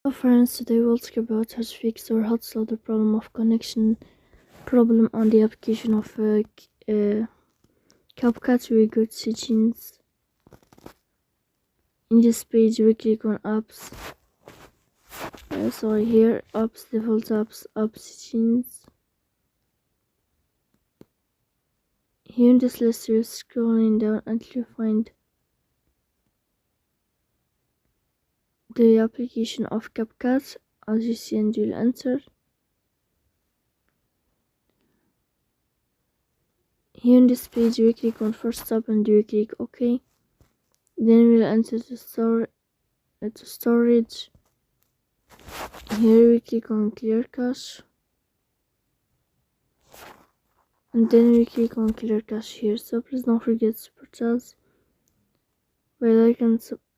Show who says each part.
Speaker 1: Hello friends, today we'll talk about how to fix or how to solve the problem of connection problem on the application of CapCut. We go to settings. In this page we click on apps. So here apps, default apps, app settings. Here in this list you're scrolling down until you find the application of CapCut, as you see, and you'll enter. Here in this page we click on first tab and we click OK. Then we'll enter the storage. Here we click on clear cache, and then we click on clear cache here. So please don't forget to support us by like and subscribe.